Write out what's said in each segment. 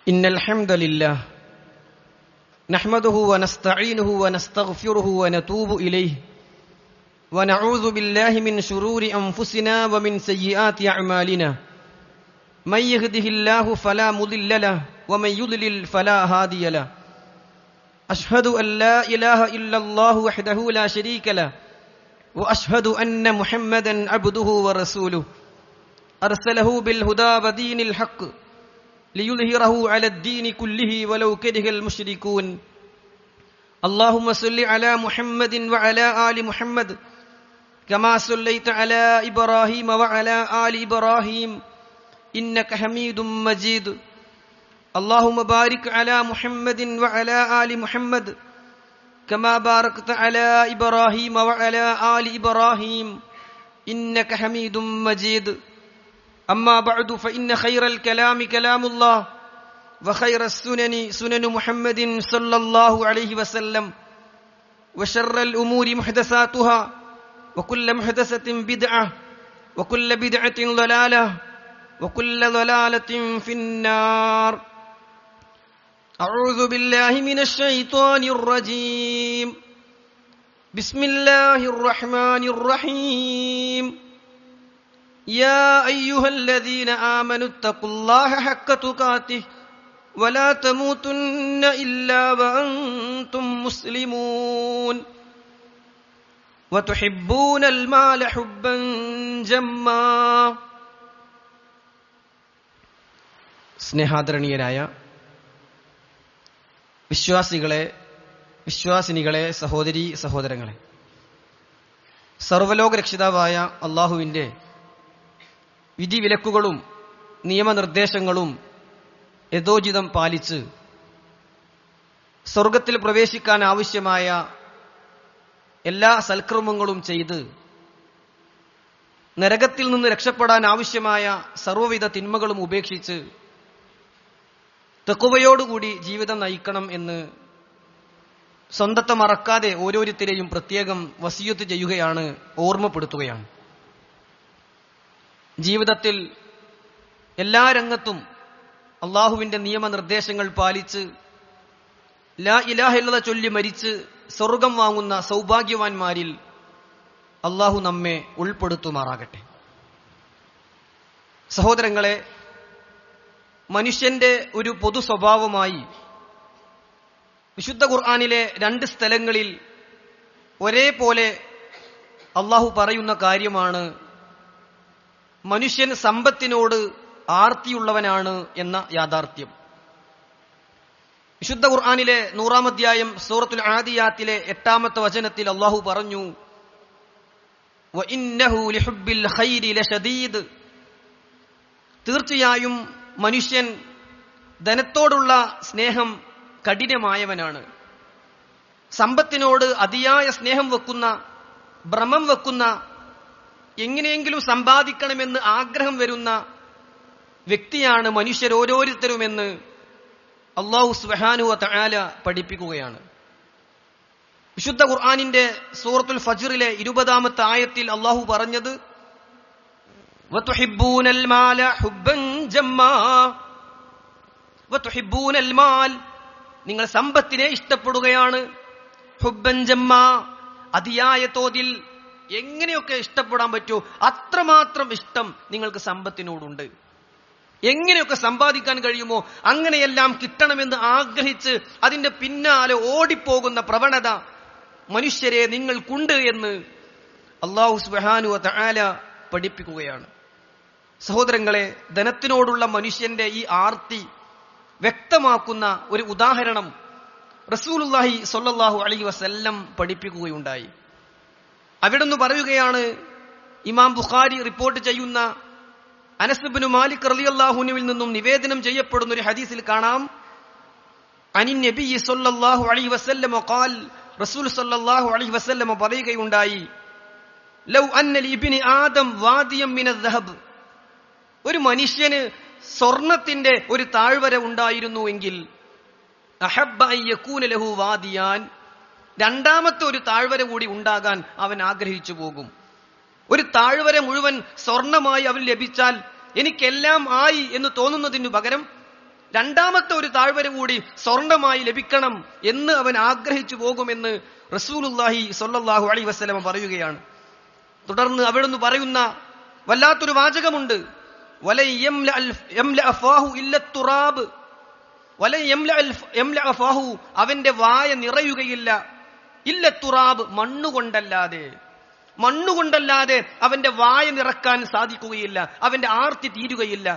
إن الحمد لله نحمده ونستعينه ونستغفره ونتوب إليه ونعوذ بالله من شرور أنفسنا ومن سيئات أعمالنا من يهده الله فلا مضل له ومن يضلل فلا هادي له أشهد أن لا إله إلا الله وحده لا شريك له وأشهد أن محمدا عبده ورسوله أرسله بالهدى ودين الحق ليظهره على الدين كله ولو كره المشركون اللهم صل على محمد وعلى آل محمد كما صليت على إبراهيم وعلى آل إبراهيم إنك حميد مجيد اللهم بارك على محمد وعلى آل محمد كما باركت على إبراهيم وعلى آل إبراهيم إنك حميد مجيد أما بعد فإن خير الكلام كلام الله وخير السنن سنن محمد صلى الله عليه وسلم وشر الأمور محدثاتها وكل محدثة بدعة وكل بدعة ضلالة وكل ضلالة في النار أعوذ بالله من الشيطان الرجيم بسم الله الرحمن الرحيم يا أيها الذين آمنوا اتقوا الله حق تقاته ولا تموتن إلا وأنتم مسلمون وتحبون المال حبا جما സ്നേഹാദരണീയരായ വിശ്വാസിനികളെ സഹോദരീ സഹോദരങ്ങളെ, സർവ്വലോക രക്ഷിതാവായ അള്ളാഹുവിൻ്റെ വിധിവിലക്കുകളും നിയമനിർദ്ദേശങ്ങളും യഥോചിതം പാലിച്ച് സ്വർഗത്തിൽ പ്രവേശിക്കാൻ ആവശ്യമായ എല്ലാ സൽക്രമങ്ങളും ചെയ്ത് നരകത്തിൽ നിന്ന് രക്ഷപ്പെടാൻ ആവശ്യമായ സർവ്വവിധ തിന്മകളും ഉപേക്ഷിച്ച് തഖ്വയോടുകൂടി ജീവിതം നയിക്കണം എന്ന് സ്വന്തത്തെ മറക്കാതെ ഓരോരുത്തരെയും പ്രത്യേകം വസിയത്ത് ചെയ്യുകയാണ്, ഓർമ്മപ്പെടുത്തുകയാണ്. ജീവിതത്തിൽ എല്ലാ രംഗത്തും അള്ളാഹുവിൻ്റെ നിയമനിർദ്ദേശങ്ങൾ പാലിച്ച് ലാ ഇലാഹ ഇല്ലല്ലാഹ് ചൊല്ലി മരിച്ച് സ്വർഗം വാങ്ങുന്ന സൗഭാഗ്യവാന്മാരിൽ അള്ളാഹു നമ്മെ ഉൾപ്പെടുത്തുമാറാകട്ടെ. സഹോദരങ്ങളെ, മനുഷ്യന്റെ ഒരു പൊതു സ്വഭാവമായി വിശുദ്ധ ഖുർആനിലെ 2 സ്ഥലങ്ങളിൽ ഒരേപോലെ അള്ളാഹു പറയുന്ന കാര്യമാണ് മനുഷ്യൻ സമ്പത്തിനോട് ആർത്തിയുള്ളവനാണ് എന്ന യാഥാർത്ഥ്യം. വിശുദ്ധ ഖുർആനിലെ 100-ാം അധ്യായം സൂറത്തുൽ ആദിയാത്തിലെ 8-ാമത്തെ വചനത്തിൽ അള്ളാഹു പറഞ്ഞു, വഇന്നഹു ലിഹുബ്ബിൽ ഖൈരി ലശദീദ്, തീർച്ചയായും മനുഷ്യൻ ധനത്തോടുള്ള സ്നേഹം കഠിനമായവനാണ്. സമ്പത്തിനോട് അതിയായ സ്നേഹം വെക്കുന്ന, ഭ്രമം വെക്കുന്ന, എങ്ങനെയെങ്കിലും സമ്പാദിക്കണമെന്ന് ആഗ്രഹം വരുന്ന വ്യക്തിയാണ് മനുഷ്യരോരോരുത്തരുമെന്ന് അല്ലാഹു സുബ്ഹാനഹു വ തആല പഠിപ്പിക്കുകയാണ്. വിശുദ്ധ ഖുർആനിന്റെ സൂറത്തുൽ ഫജ്റിലെ 20-ാമത്തെ ആയത്തിൽ അല്ലാഹു പറഞ്ഞത്, വതുഹിബ്ബൂനൽ മാല ഹുബ്ബൻ ജമ്മാ, വതുഹിബ്ബൂനൽ മാൽ, നിങ്ങൾ സമ്പത്തിനെ ഇഷ്ടപ്പെടുകയാണ്, ഹുബ്ബൻ ജമ്മാ, അതിയായ തോതിൽ, എങ്ങനെയൊക്കെ ഇഷ്ടപ്പെടാൻ പറ്റുമോ അത്രമാത്രം ഇഷ്ടം നിങ്ങൾക്ക് സമ്പത്തിനോടുണ്ട്. എങ്ങനെയൊക്കെ സമ്പാദിക്കാൻ കഴിയുമോ അങ്ങനെയെല്ലാം കിട്ടണമെന്ന് ആഗ്രഹിച്ച് അതിന്റെ പിന്നാലെ ഓടിപ്പോകുന്ന പ്രവണത മനുഷ്യരെ നിങ്ങൾക്കുണ്ട് എന്ന് അല്ലാഹു സുബ്ഹാനഹു വ തആല പഠിപ്പിക്കുകയാണ്. സഹോദരങ്ങളെ, ധനത്തിനോടുള്ള മനുഷ്യന്റെ ഈ ആർത്തി വ്യക്തമാക്കുന്ന ഒരു ഉദാഹരണം റസൂലുള്ളാഹി സ്വല്ലല്ലാഹു അലൈഹി വസല്ലം പഠിപ്പിക്കുകയുണ്ടായി. അവിടുന്ന് പറയുകയാണ്, ഇമാം ബുഖാരി റിപ്പോർട്ട് ചെയ്യുന്ന അനസ് ഇബ്നു മാലിക് റളിയല്ലാഹു അൻഹുവിൽ നിന്നും നിവേദനം ചെയ്യപ്പെടുന്ന ഒരു ഹദീസിൽ കാണാം, അനി നബി സ്വല്ലല്ലാഹു അലൈഹി വസല്ലം ഖാൽ, റസൂൽ സ്വല്ലല്ലാഹു അലൈഹി വസല്ലം പറയുകയുണ്ടായി, ലൗ അന്ന ലിബ്നി ആദം വാദിയം മിനൽ ദഹബ്, ഒരു മനുഷ്യന് സ്വർണത്തിന്റെ ഒരു താഴ്വര ഉണ്ടായിരുന്നുവെങ്കിൽ, അഹബ്ബ അൻ യകൂന ലഹു വാദിയാൻ, രണ്ടാമത്തെ ഒരു താഴ്വര കൂടി ഉണ്ടാകാൻ അവൻ ആഗ്രഹിച്ചു പോകും. ഒരു താഴ്വര മുഴുവൻ സ്വർണമായി അവൻ ലഭിച്ചാൽ എനിക്കെല്ലാം ആയി എന്ന് തോന്നുന്നതിനു പകരം രണ്ടാമത്തെ ഒരു താഴ്വര കൂടി സ്വർണമായി ലഭിക്കണം എന്ന് അവൻ ആഗ്രഹിച്ചു പോകുമെന്ന് റസൂലുള്ളാഹി സ്വല്ലല്ലാഹു അലൈഹി വസല്ലം പറയുകയാണ്. തുടർന്ന് അവിടുന്ന് പറയുന്ന വല്ലാത്തൊരു വാചകമുണ്ട്, അവന്റെ വായ നിറയുകയില്ല, ഇല്ല തുറാബ്, മണ്ണുകൊണ്ടല്ലാതെ അവന്റെ വായ നിറക്കാൻ സാധിക്കുകയില്ല, അവന്റെ ആർത്തി തീരുകയില്ല.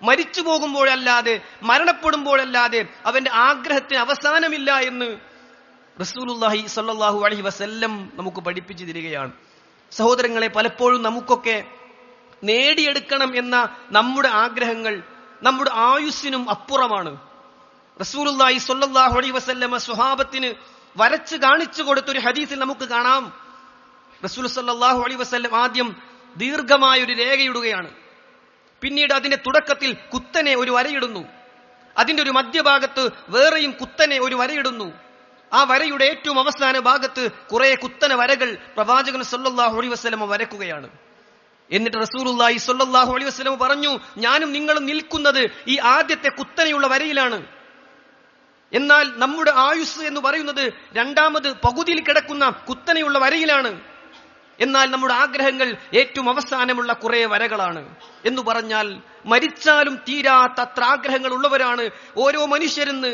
മരിച്ചു പോകുമ്പോഴല്ലാതെ, മരണപ്പെടുമ്പോഴല്ലാതെ അവന്റെ ആഗ്രഹത്തിന് അവസാനമില്ല എന്ന് റസൂലുള്ളാഹി സ്വല്ലല്ലാഹു അലൈഹി വസല്ലം നമുക്ക് പഠിപ്പിച്ചു തരികയാണ്. സഹോദരങ്ങളെ, പലപ്പോഴും നമുക്കൊക്കെ നേടിയെടുക്കണം എന്ന നമ്മുടെ ആഗ്രഹങ്ങൾ നമ്മുടെ ആയുസ്സിനും അപ്പുറമാണ്. റസൂലുള്ളാഹി സ്വല്ലല്ലാഹു അലൈഹി വസല്ലം സ്വഹാബത്തിന് വരച്ച് കാണിച്ചു കൊടുത്തൊരു ഹദീസിൽ നമുക്ക് കാണാം, റസൂൽ സ്വല്ലല്ലാഹു അലൈഹി വസല്ലം ആദ്യം ദീർഘമായ ഒരു രേഖയിടുകയാണ്. പിന്നീട് അതിന്റെ തുടക്കത്തിൽ കുത്തനെ ഒരു വരയിടുന്നു. അതിന്റെ ഒരു മധ്യഭാഗത്ത് വേറെയും കുത്തനെ ഒരു വരയിടുന്നു. ആ വരയുടെ ഏറ്റവും അവസാന ഭാഗത്ത് കുറെ കുത്തന വരകൾ പ്രവാചകൻ സ്വല്ലല്ലാഹു അലൈഹി വസല്ലം വരക്കുകയാണ്. എന്നിട്ട് റസൂലുള്ളാഹി സ്വല്ലല്ലാഹു അലൈഹി വസല്ലം പറഞ്ഞു, ഞാനും നിങ്ങളും നിൽക്കുന്നത് ഈ ആദ്യത്തെ കുത്തനെയുള്ള വരയിലാണ്. എന്നാൽ നമ്മുടെ ആയുസ് എന്ന് പറയുന്നത് രണ്ടാമത് പകുതിയിൽ കിടക്കുന്ന കുത്തനെയുള്ള വരയിലാണ്. എന്നാൽ നമ്മുടെ ആഗ്രഹങ്ങൾ ഏറ്റവും അവസാനമുള്ള കുറെ വരകളാണ്. എന്ന് പറഞ്ഞാൽ മരിച്ചാലും തീരാത്തത്ര ആഗ്രഹങ്ങൾ ഉള്ളവരാണ് ഓരോ മനുഷ്യരെന്ന്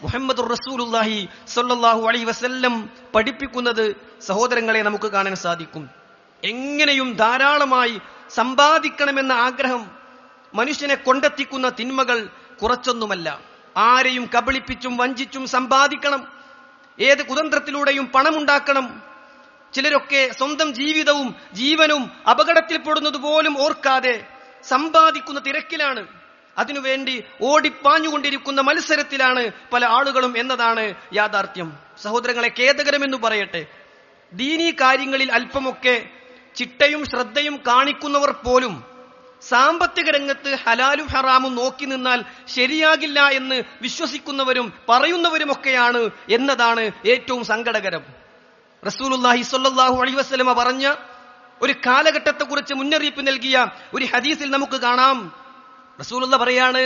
മുഹമ്മദുർ റസൂലുള്ളാഹി സ്വല്ലല്ലാഹു അലൈഹി വസല്ലം പഠിപ്പിക്കുന്നത് സഹോദരങ്ങളെ നമുക്ക് കാണാൻ സാധിക്കും. എങ്ങനെയും ധാരാളമായി സമ്പാദിക്കണമെന്ന ആഗ്രഹം മനുഷ്യനെ കൊണ്ടെത്തിക്കുന്ന തിന്മകൾ കുറച്ചൊന്നുമല്ല. ആരെയും കബളിപ്പിച്ചും വഞ്ചിച്ചും സമ്പാദിക്കണം, ഏത് കുതന്ത്രത്തിലൂടെയും പണമുണ്ടാക്കണം. ചിലരൊക്കെ സ്വന്തം ജീവിതവും ജീവനും അപകടത്തിൽപ്പെടുന്നത് പോലും ഓർക്കാതെ സമ്പാദിക്കുന്ന തിരക്കിലാണ്. അതിനുവേണ്ടി ഓടിപ്പാഞ്ഞുകൊണ്ടിരിക്കുന്ന മത്സരത്തിലാണ് പല ആളുകളും എന്നതാണ് യാഥാർത്ഥ്യം. സഹോദരങ്ങളെ, ഖേദകരമെന്ന് പറയട്ടെ, ദീനീ കാര്യങ്ങളിൽ അല്പമൊക്കെ ചിട്ടയും ശ്രദ്ധയും കാണിക്കുന്നവർ പോലും സാമ്പത്തിക രംഗത്ത് ഹലാലും ഹറാമും നോക്കി നിന്നാൽ ശരിയാകില്ല എന്ന് വിശ്വസിക്കുന്നവരും പറയുന്നവരുമൊക്കെയാണ് എന്നതാണ് ഏറ്റവും സങ്കടകരം. റസൂലുള്ളാഹി സ്വല്ലല്ലാഹു അലൈഹി വസല്ലം പറഞ്ഞ ഒരു കാലഘട്ടത്തെക്കുറിച്ച് മുന്നറിയിപ്പ് നൽകിയ ഒരു ഹദീസിൽ നമുക്ക് കാണാം. റസൂലുള്ള പറയാണ്,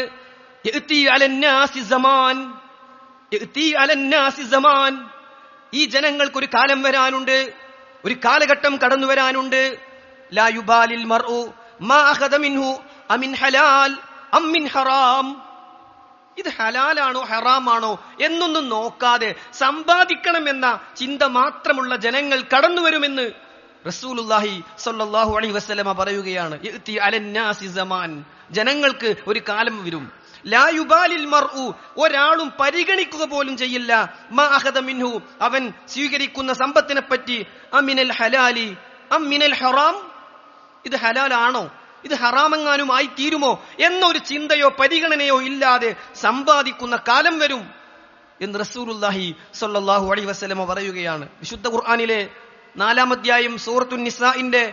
ഈ ജനങ്ങൾക്കൊരു കാലം വരാനുണ്ട്, ഒരു കാലഘട്ടം കടന്നു വരാനുണ്ട്. ലാ യുബാലിൽ മർഉ മാ അഖദ മിൻഹു അമിൻ ഹലാൽ അം മിൻ ഹറാം. ഇത് ഹലാലാണോ ഹറാമാണോ എന്നൊന്നും നോക്കാതെ സമ്പാദിക്കണം എന്ന ചിന്ത മാത്രമുള്ള ജനങ്ങൾ കടന്നു വരുമെന്ന് റസൂലുള്ളാഹി സ്വല്ലല്ലാഹു അലൈഹി വസല്ലമ പറയുകയാണ്. യഅതി അലന്നാസി സമാൻ, ജനങ്ങൾക്ക് ഒരു കാലം വരും. ലാ യുബാലിൽ മർഉ, ഒരാളും പരിഗണിക്കുക പോലും ചെയ്യില്ല, മാ അഖദ മിൻഹു, അവൻ സ്വീകരിക്കുന്ന സമ്പത്തിനെ പറ്റി, അമിനൽ ഹലാലി അമിനൽ ഹറാം, ഇത് ഹലാലാണോ ഇത് ഹറാമെങ്ങാനും ആയി തീരുമോ എന്നൊരു ചിന്തയോ പരിഗണനയോ ഇല്ലാതെ സമ്പാദിക്കുന്ന കാലം വരും എന്ന് റസൂലുള്ളാഹി സ്വല്ലല്ലാഹു അലൈഹി വസല്ലമ പറയുകയാണ്. വിശുദ്ധ ഖുർആനിലെ 4-ാം അധ്യായം സൂറത്തുൻ നിസാഇന്റെ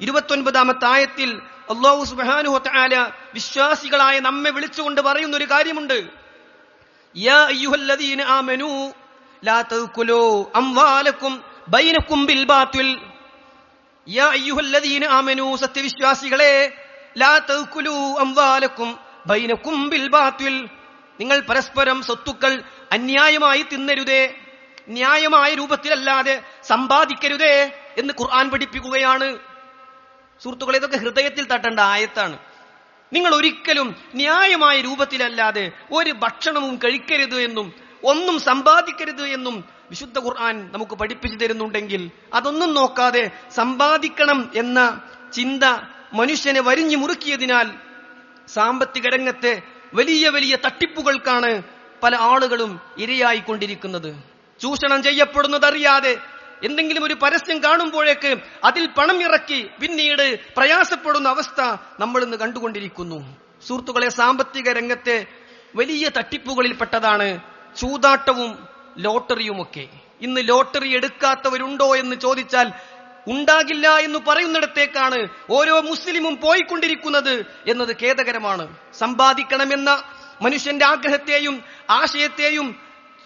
29-ാമത്തെ ആയത്തിൽ അല്ലാഹു സുബ്ഹാനഹു വ തആല വിശ്വാസികളായ നമ്മെ വിളിച്ചുകൊണ്ട് പറയുന്ന ഒരു കാര്യമുണ്ട്. യാ അയ്യുഹല്ലദീന ആമനൂ ലാ തഅകുലൂ അംവാലക്കും ബൈനക്കും ബിൽ ബാത്തിൽ. യാ അയ്യുഹല്ലദീന ആമനൂ, സത്യവിശ്വാസികളെ, ലാ തഅകുലൂ അംവാലക്കും ബൈനക്കും ബിൽ ബാത്തിൽ, നിങ്ങൾ പരസ്പരം സ്വത്തുക്കൾ അന്യായമായി തിന്നരുതേ, ന്യായമായ രൂപത്തിലല്ലാതെ സമ്പാദിക്കരുതേ എന്ന് ഖുർആൻ പഠിപ്പിക്കുകയാണ്. സുഹൃത്തുക്കളെ, ഇതൊക്കെ ഹൃദയത്തിൽ തട്ടേണ്ട ആയത്താണ്. നിങ്ങൾ ഒരിക്കലും ന്യായമായ രൂപത്തിലല്ലാതെ ഒരു ഭക്ഷണവും കഴിക്കരുത് എന്നും ഒന്നും സമ്പാദിക്കരുത് എന്നും വിശുദ്ധ ഖുർആൻ നമുക്ക് പഠിപ്പിച്ചു തരുന്നുണ്ടെങ്കിൽ, അതൊന്നും നോക്കാതെ സമ്പാദിക്കണം എന്ന ചിന്ത മനുഷ്യനെ വരിഞ്ഞു മുറുക്കിയതിനാൽ സാമ്പത്തിക രംഗത്തെ വലിയ വലിയ തട്ടിപ്പുകൾക്കാണ് പല ആളുകളും ഇരയായിക്കൊണ്ടിരിക്കുന്നത്. ചൂഷണം ചെയ്യപ്പെടുന്നതറിയാതെ എന്തെങ്കിലും ഒരു പരസ്യം കാണുമ്പോഴേക്ക് അതിൽ പണം ഇറക്കി പിന്നീട് പ്രയാസപ്പെടുന്ന അവസ്ഥ നമ്മൾ ഇന്ന് കണ്ടുകൊണ്ടിരിക്കുന്നു. സുഹൃത്തുക്കളെ, സാമ്പത്തിക രംഗത്തെ വലിയ തട്ടിപ്പുകളിൽപ്പെട്ടതാണ് ചൂതാട്ടവും ലോട്ടറിയുമൊക്കെ. ഇന്ന് ലോട്ടറി എടുക്കാത്തവരുണ്ടോ എന്ന് ചോദിച്ചാൽ ഉണ്ടാകില്ല എന്ന് പറയുന്നിടത്തേക്കാണ് ഓരോ മുസ്ലിമും പോയിക്കൊണ്ടിരിക്കുന്നത് എന്നത് ഖേദകരമാണ്. സമ്പാദിക്കണമെന്ന മനുഷ്യന്റെ ആഗ്രഹത്തെയും ആശയത്തെയും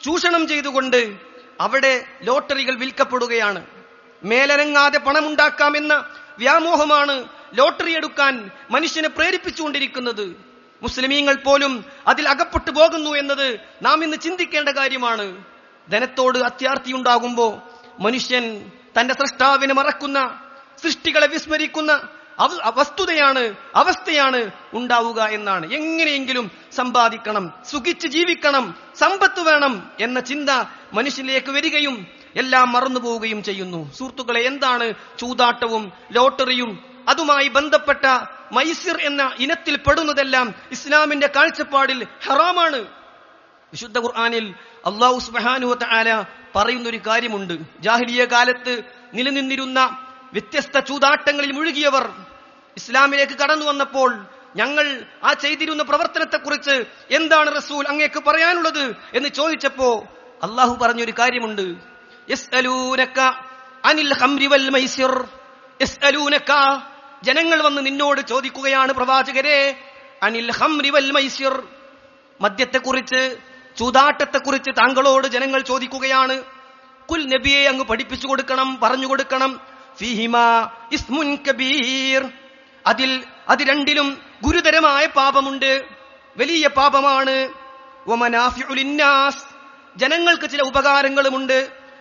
ചൂഷണം ചെയ്തുകൊണ്ട് അവിടെ ലോട്ടറികൾ വിൽക്കപ്പെടുകയാണ്. മേലനങ്ങാതെ പണമുണ്ടാക്കാമെന്ന വ്യാമോഹമാണ് ലോട്ടറി എടുക്കാൻ മനുഷ്യനെ പ്രേരിപ്പിച്ചുകൊണ്ടിരിക്കുന്നത്. മുസ്ലിമീങ്ങൾ പോലും അതിൽ അകപ്പെട്ടു പോകുന്നു എന്നത് നാം ഇന്ന് ചിന്തിക്കേണ്ട കാര്യമാണ്. ധനത്തോട് അത്യാർത്തിയുണ്ടാകുമ്പോ മനുഷ്യൻ തന്റെ സ്രഷ്ടാവിനെ മറക്കുന്ന, സൃഷ്ടികളെ വിസ്മരിക്കുന്ന അവസ്ഥയാണ് ഉണ്ടാവുക എന്നാണ്. എങ്ങനെയെങ്കിലും സമ്പാദിക്കണം, സുഖിച്ച് ജീവിക്കണം, സമ്പത്ത് വേണം എന്ന ചിന്ത മനുഷ്യനിലേക്ക് വരികയും എല്ലാം മറന്നുപോവുകയും ചെയ്യുന്നു. സുഹൃത്തുക്കളെ, എന്താണ് ചൂതാട്ടവും ലോട്ടറിയും അതുമായി ബന്ധപ്പെട്ട മൈസിർ എന്ന ഇനത്തിൽ പെടുന്നതെല്ലാം ഇസ്ലാമിന്റെ കാഴ്ചപ്പാടിൽ ഹറാമാണ്. വിശുദ്ധ ഖുർആനിൽ അല്ലാഹു സുബ്ഹാനഹു വ തആല പറയുന്നൊരു കാര്യമുണ്ട്. ജാഹിലിയ്യ കാലത്ത് നിലനിന്നിരുന്ന വ്യത്യസ്ത ചൂതാട്ടങ്ങളിൽ മുഴുകിയവർ ഇസ്ലാമിലേക്ക് കടന്നു വന്നപ്പോൾ ഞങ്ങൾ ആ ചെയ്തിരുന്ന പ്രവർത്തനത്തെക്കുറിച്ച് എന്താണ് റസൂൽ അങ്ങേക്ക് പറയാനുള്ളത് എന്ന് ചോദിച്ചപ്പോ അല്ലാഹു പറഞ്ഞൊരു കാര്യമുണ്ട്. യസ്അലൂനക അനിൽ ഖംരി വൽ മൈസിർ. യസ്അലൂനക, ജനങ്ങൾ വന്ന് നിന്നോട് ചോദിക്കുകയാണ് പ്രവാചകരെ, അനിൽ ഖംരി വൽ മൈസിർ, മദ്യത്തെക്കുറിച്ച്, ചൂതാട്ടത്തെക്കുറിച്ച് താങ്കളോട് ജനങ്ങൾ ചോദിക്കുകയാണ്. കുൽ, നബിയെ അങ്ങ് പഠിപ്പിച്ചു കൊടുക്കണം, പറഞ്ഞു കൊടുക്കണം. ഫീഹിമാ ഇസ്മുൻ കബീർ, അത് രണ്ടിലും ഗുരുതരമായ പാപമുണ്ട്, വലിയ പാപമാണ്. വമനാഫിഉ ലിന്നാസ്, ജനങ്ങൾക്ക് ചില ഉപകാരങ്ങളുമുണ്ട്.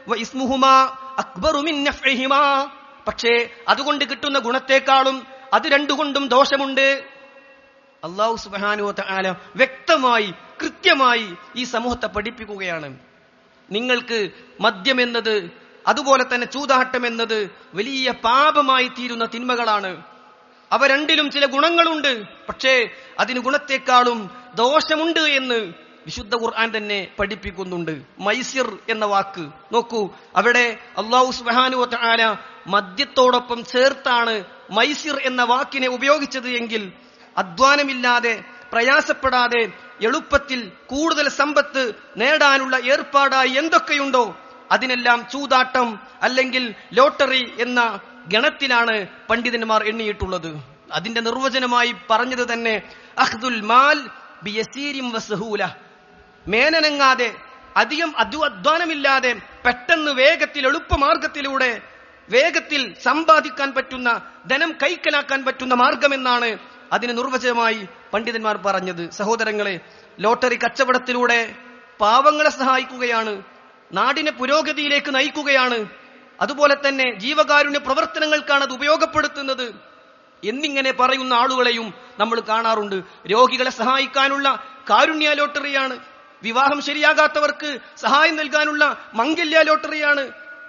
വഇസ്മുഹുമാ അക്ബറു മിൻ നഫ്ഇഹിമാ, പക്ഷേ അതുകൊണ്ട് കിട്ടുന്ന ഗുണത്തെക്കാളും അത് രണ്ടുകൊണ്ടും ദോഷമുണ്ട്. അല്ലാഹു സുബ്ഹാനഹു വ തആല വ്യക്തമായി കൃത്യമായി ഈ സമൂഹത്തെ പഠിപ്പിക്കുകയാണ്. നിങ്ങൾക്ക് മദ്യമെന്നത്, അതുപോലെ തന്നെ ചൂതാട്ടം എന്നത് വലിയ പാപമായി തീരുന്ന തിന്മകളാണ്. അവ രണ്ടിലും ചില ഗുണങ്ങളുണ്ട്, പക്ഷേ അതിന് ഗുണത്തെക്കാളും ദോഷമുണ്ട് എന്ന് വിശുദ്ധ ഖുർആൻ തന്നെ പഠിപ്പിക്കുന്നുണ്ട്. മൈസിർ എന്ന വാക്ക് നോക്കൂ, അവിടെ അല്ലാഹു സുബ്ഹാനഹു വ തആല മദ്യത്തോടൊപ്പം ചേർത്താണ് മൈസിർ എന്ന വാക്കിനെ ഉപയോഗിച്ചത് എങ്കിൽ അധ്വാനമില്ലാതെ, പ്രയാസപ്പെടാതെ എളുപ്പത്തിൽ കൂടുതൽ സമ്പത്ത് നേടാനുള്ള ഏർപ്പാടായി എന്തൊക്കെയുണ്ടോ അതിനെല്ലാം ചൂതാട്ടം അല്ലെങ്കിൽ ലോട്ടറി എന്ന ഗണത്തിലാണ് പണ്ഡിതന്മാർ എണ്ണിയിട്ടുള്ളത്. അതിന്റെ നിർവചനമായി പറഞ്ഞത് തന്നെ അഖ്ദുൽ മാൽ ബിയസീരിൻ വസഹൂല, മേനനങ്ങാതെ അധികം അധ്വാനമില്ലാതെ പെട്ടെന്ന് വേഗത്തിൽ എളുപ്പമാർഗത്തിലൂടെ വേഗത്തിൽ സമ്പാദിക്കാൻ പറ്റുന്ന, ധനം കൈക്കലാക്കാൻ പറ്റുന്ന മാർഗമെന്നാണ് അതിന് നിർവചനമായി പണ്ഡിതന്മാർ പറഞ്ഞത്. സഹോദരങ്ങളെ, ലോട്ടറി കച്ചവടത്തിലൂടെ പാവങ്ങളെ സഹായിക്കുകയാണ്, നാടിനെ പുരോഗതിയിലേക്ക് നയിക്കുകയാണ്, അതുപോലെ തന്നെ ജീവകാരുണ്യ പ്രവർത്തനങ്ങൾക്കാണ് അത് ഉപയോഗപ്പെടുത്തുന്നത് എന്നിങ്ങനെ പറയുന്ന ആളുകളെയും നമ്മൾ കാണാറുണ്ട്. രോഗികളെ സഹായിക്കാനുള്ള കാരുണ്യ ലോട്ടറിയാണ്, വിവാഹം ശരിയാകാത്തവർക്ക് സഹായം നൽകാനുള്ള മംഗല്യ ലോട്ടറിയാണ്,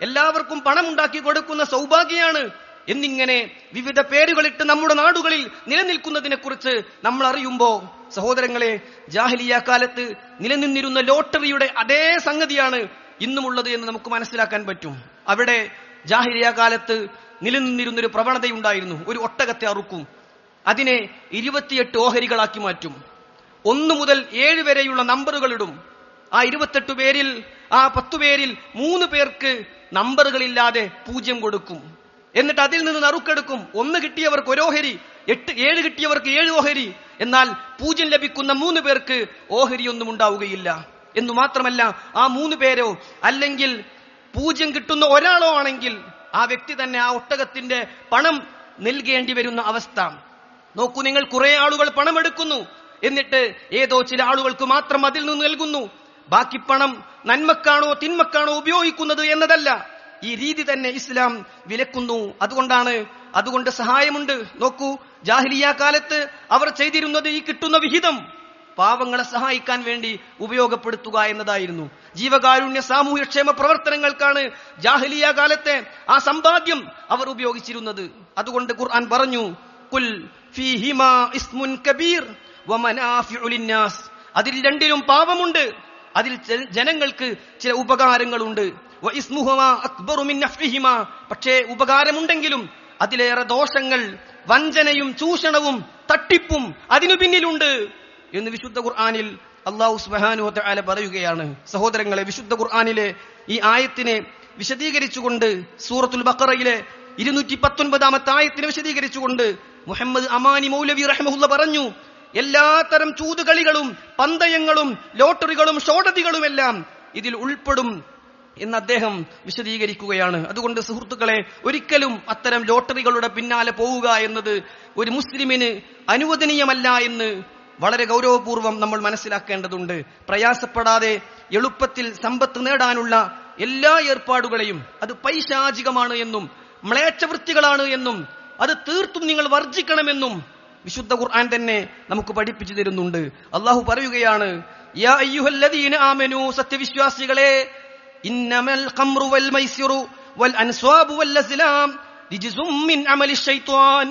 എല്ലാവർക്കും പണം ഉണ്ടാക്കി കൊടുക്കുന്ന സൗഭാഗ്യമാണ് എന്നിങ്ങനെ വിവിധ പേരുകളിട്ട് നമ്മുടെ നാടുകളിൽ നിലനിൽക്കുന്നതിനെ കുറിച്ച് നമ്മൾ അറിയുമ്പോ സഹോദരങ്ങളെ, ജാഹിലിയ്യ കാലത്ത് നിലനിന്നിരുന്ന ലോട്ടറിയുടെ അതേ സംഗതിയാണ് ഇന്നുമുള്ളത് എന്ന് നമുക്ക് മനസ്സിലാക്കാൻ പറ്റും. അവിടെ ജാഹിലിയ്യ കാലത്ത് നിലനിന്നിരുന്നൊരു പ്രവണതയുണ്ടായിരുന്നു. ഒരു ഒട്ടകത്തെ അറുക്കും, അതിനെ 28 ഓഹരികളാക്കി മാറ്റും, 1 മുതൽ 7 വരെയുള്ള നമ്പറുകൾ ഇടും. ആ 28 പേരിൽ, ആ 10 പേരിൽ 3 പേർക്ക് നമ്പറുകളില്ലാതെ 0 കൊടുക്കും. എന്നിട്ട് അതിൽ നിന്ന് നറുക്കെടുക്കും. 1 കിട്ടിയവർക്ക് 1 ഓഹരി, 7 കിട്ടിയവർക്ക് 7 ഓഹരി. എന്നാൽ 0 ലഭിക്കുന്ന 3 പേർക്ക് ഓഹരിയൊന്നും ഉണ്ടാവുകയില്ല. എന്നു മാത്രമല്ല, ആ 3 പേരോ അല്ലെങ്കിൽ 0 കിട്ടുന്ന ഒരാളോ ആണെങ്കിൽ ആ വ്യക്തി തന്നെ ആ ഒട്ടകത്തിന്റെ പണം നൽകേണ്ടി വരുന്ന അവസ്ഥ നോക്കൂ. നിങ്ങൾ കുറെ ആളുകൾ പണം എടുക്കുന്നു, എന്നിട്ട് ഏതോ ചില ആളുകൾക്ക് മാത്രം അതിൽ നിന്ന് നൽകുന്നു. ബാക്കി പണം നന്മക്കാണോ തിന്മക്കാണോ ഉപയോഗിക്കുന്നത് എന്നതല്ല, ഈ രീതി തന്നെ ഇസ്ലാം വിലക്കുന്നു. അതുകൊണ്ട് സഹായമുണ്ട്. നോക്കൂ, ജാഹിലിയ്യ കാലത്ത് അവർ ചെയ്തിരുന്നത് ഈ കിട്ടുന്ന വിഹിതം പാവങ്ങളെ സഹായിക്കാൻ വേണ്ടി ഉപയോഗപ്പെടുത്തുക എന്നതായിരുന്നു. ജീവകാരുണ്യ സാമൂഹ്യക്ഷേമ പ്രവർത്തനങ്ങൾക്കാണ് ജാഹിലിയ്യ കാലത്തെ ആ സമ്പാദ്യം അവർ ഉപയോഗിച്ചിരുന്നത്. അതുകൊണ്ട് ഖുർആൻ പറഞ്ഞു, ഖുൽ ഫീഹിമാ ഇസ്മുൻ കബീർ വമനാഫിഉ ലിന്നാസ്, അതിൽ രണ്ടിലും പാപമുണ്ട്, അതിൽ ജനങ്ങൾക്ക് ചില ഉപകാരങ്ങളുണ്ട്. വഇസ്മുഹുമാ അക്ബറു മിൻ നഫ്ഇഹിമാ, പക്ഷേ ഉപകാരമുണ്ടെങ്കിലും അതിലേറെ ദോഷങ്ങൾ, വഞ്ചനയും ചൂഷണവും തട്ടിപ്പും അതിനു പിന്നിലുണ്ട് എന്ന് വിശുദ്ധ ഖുർആനിൽ അല്ലാഹു സുബ്ഹാനഹു വ തആല പറയുകയാണ്. സഹോദരങ്ങളെ, വിശുദ്ധ ഖുർആനിലെ ഈ ആയത്തിനെ വിശദീകരിച്ചുകൊണ്ട് സൂറത്തുൽ ബഖറയിലെ 219 ആയത്തിനെ വിശദീകരിച്ചുകൊണ്ട് മുഹമ്മദ് അമാനി മൗലവി റഹിമഹുള്ള പറഞ്ഞു, എല്ലാത്തരം ചൂതുകളികളും പന്തയങ്ങളും ലോട്ടറികളും ഷോഡതികളുമെല്ലാം ഇതിൽ ഉൾപ്പെടും എന്ന് അദ്ദേഹം വിശദീകരിക്കുകയാണ്. അതുകൊണ്ട് സുഹൃത്തുക്കളെ, ഒരിക്കലും അത്തരം ലോട്ടറികളുടെ പിന്നാലെ പോവുക എന്നത് ഒരു മുസ്ലിമിന് അനുവദനീയമല്ല എന്ന് വളരെ ഗൗരവപൂർവ്വം നമ്മൾ മനസ്സിലാക്കേണ്ടതുണ്ട്. പ്രയാസപ്പെടാതെ എളുപ്പത്തിൽ സമ്പത്ത് നേടാനുള്ള എല്ലാ ഏർപ്പാടുകളെയും അത് പൈശാചികമാണ് എന്നും മ്ലേച്ഛവൃത്തികളാണ് എന്നും അത് തീർത്തും നിങ്ങൾ വർജിക്കണമെന്നും വിശുദ്ധ ഖുർആൻ തന്നെ നമുക്ക് പഠിപ്പിച്ചു തരുന്നുണ്ട്. അള്ളാഹു പറയുകയാണ്, യാ അയ്യുഹല്ലദീന ആമനൂ, സത്യവിശ്വാസികളെ, ഇന്നമൽ ഖംറു വൽ മൈസിറു വൽ അൻസ്വാബു വൽ അസ്ലാം റിജ്സും മിൻ അമലി ശൈത്വാൻ.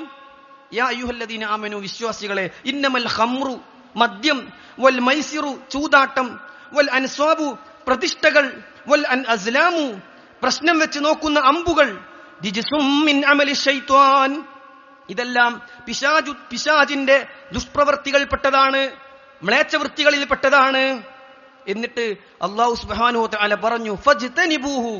യാ അയ്യുഹല്ലദീന ആമനൂ, വിശ്വാസികളെ, ഇന്നമൽ ഖംറു മദ്യം, വൽ മൈസിറു ചൂതാട്ടം, വൽ അൻസ്വാബു പ്രതിഷ്ഠകൾ, വൽ അസ്ലാമു പ്രശ്നം വെച്ച് നോക്കുന്ന അമ്പുകൾ, റിജ്സും മിൻ അമലി ശൈത്വാൻ ഇതെല്ലാം പിശാചിന്റെ ദുഷ്പ്രവർത്തികൾപ്പെട്ടതാണ്, മ്ലേച്ഛവൃത്തികളിൽപ്പെട്ടതാണ്. എന്നിട്ട് അല്ലാഹു സുബ്ഹാനഹു വ തആല പറഞ്ഞു, ഫജ്തനിബൂഹു,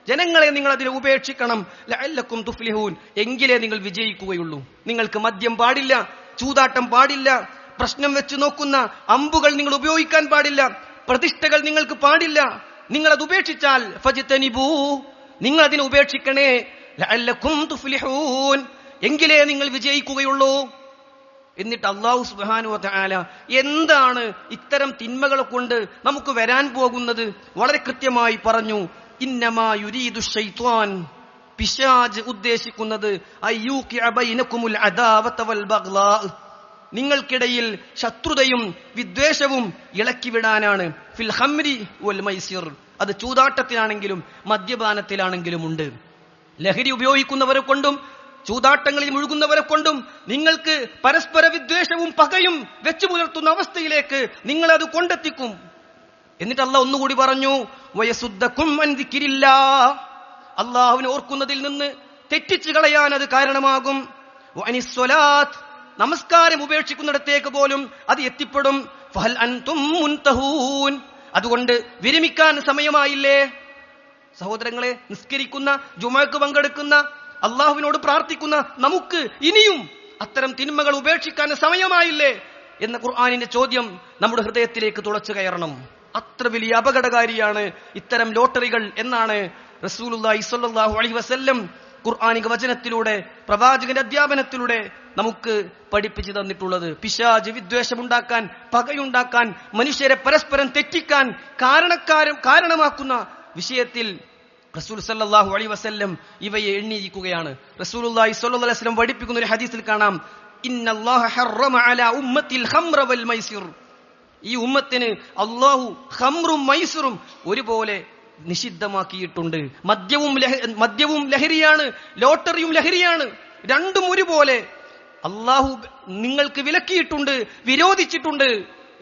ജനങ്ങളെ നിങ്ങൾ അതിനെ ഉപേക്ഷിക്കണം, ലഅല്ലക്കും തുഫ്ലിഹൂൻ, എങ്കിലേ നിങ്ങൾ വിജയിക്കുകയുള്ളൂ. നിങ്ങൾക്ക് മദ്യം പാടില്ല, ചൂതാട്ടം പാടില്ല, പ്രശ്നം വെച്ച് നോക്കുന്ന അമ്പുകൾ നിങ്ങൾ ഉപയോഗിക്കാൻ പാടില്ല, പ്രതിഷ്ഠകൾ നിങ്ങൾക്ക് പാടില്ല. നിങ്ങൾ അത് ഉപേക്ഷിച്ചാൽ ഫജ്തനിബൂ, നിങ്ങൾ അതിനെ ഉപേക്ഷിക്കണേ, ലഅല്ലക്കും തുഫ്ലിഹൂൻ, എങ്കിലേ നിങ്ങൾ വിജയിക്കുകയുള്ളൂ. എന്നിട്ട് അല്ലാഹു സുബ്ഹാനഹു വ തആല എന്താണ് ഇത്തരം തിന്മകളെ കൊണ്ട് നമുക്ക് വരാൻ പോകുന്നത് വളരെ കൃത്യമായി പറഞ്ഞു. ഇന്നമാ യുരീദു ശൈത്വാൻ, പിശാച് ഉദ്ദേശിക്കുന്നത് അയ്യൂഖിഅ ബൈനകുമുൽ അദാവത വൽ ബഗ്ളാ, നിങ്ങൾക്കിടയിൽ ശത്രുതയും വിദ്വേഷവും ഇളക്കിവിടാനാണ്. ഫിൽ ഖംരി വൽ മൈസിർ, അത് ചൂതാട്ടത്തിലാണെങ്കിലും മദ്യപാനത്തിലാണെങ്കിലും ഉണ്ട്. ലഹരി ഉപയോഗിക്കുന്നവരെ കൊണ്ടും ചൂതാട്ടങ്ങളിൽ മുഴുകുന്നവരെ കൊണ്ടും നിങ്ങൾക്ക് പരസ്പര വിദ്വേഷവും പകയും വെച്ചു പുലർത്തുന്ന അവസ്ഥയിലേക്ക് നിങ്ങളത് കൊണ്ടെത്തിക്കും. എന്നിട്ട് അല്ലാഹ് ഒന്നുകൂടി പറഞ്ഞു, വയസുദ്ദകും അൻ ദിക്രില്ലാഹ്, അല്ലാഹുവിനെ ഓർക്കുന്നതിൽ നിന്ന് തെറ്റിച്ചു കളയാൻ അത് കാരണമാകും. വഅനിസ്സലാത്ത്, നമസ്കാരം ഉപേക്ഷിക്കുന്നിടത്തേക്ക് പോലും അത് എത്തിപ്പെടും. ഫഹൽ അൻതും മുൻതഹൂൻ, അതുകൊണ്ട് വിരമിക്കാൻ സമയമായില്ലേ? സഹോദരങ്ങളെ, നിസ്കരിക്കുന്ന, ജുമുഅക്ക് പങ്കെടുക്കുന്ന, അള്ളാഹുവിനോട് പ്രാർത്ഥിക്കുന്ന നമുക്ക് ഇനിയും അത്തരം തിന്മകൾ ഉപേക്ഷിക്കാൻ സമയമായില്ലേ എന്ന ഖുർആനിന്റെ ചോദ്യം നമ്മുടെ ഹൃദയത്തിലേക്ക് തുളച്ചു കയറണം. അത്ര വലിയ അപകടകാരിയാണ് ഇത്തരം ലോട്ടറികൾ എന്നാണ് റസൂലുള്ളാഹി സ്വല്ലല്ലാഹു അലൈഹി വസല്ലം ഖുർആനിക വചനത്തിലൂടെ, പ്രവാചകന്റെ അധ്യാപനത്തിലൂടെ നമുക്ക് പഠിപ്പിച്ചു തന്നിട്ടുള്ളത്. പിശാച് വിദ്വേഷമുണ്ടാക്കാൻ, പകയുണ്ടാക്കാൻ, മനുഷ്യരെ പരസ്പരം തെറ്റിക്കാൻ കാരണമാക്കുന്ന വിഷയത്തിൽ റസൂൽ സല്ലല്ലാഹു അലൈഹി വസല്ലം ഇവയെ എണ്ണിയിരിക്കുകയാണ്. റസൂലുള്ളാഹി സ്വല്ലല്ലാഹു അലൈഹി വസല്ലം പഠിപ്പിക്കുന്ന ഒരു ഹദീസിൽ കാണാം, ഇന്നല്ലാഹ ഹറമ അലാ ഉമ്മത്തിൽ ഖംറ വൽ മൈസിർ, ഈ ഉമ്മത്തിന് അല്ലാഹു ഖംറും മൈസിറും ഒരുപോലെ നിഷിദ്ധമാക്കിയിട്ടുണ്ട്. മദ്യവും ലഹരിയാണ്, ലോട്ടറിയും ലഹരിയാണ്, രണ്ടും ഒരുപോലെ അല്ലാഹു നിങ്ങൾക്ക് വിലക്കിയിട്ടുണ്ട്, വിരോധിച്ചിട്ടുണ്ട്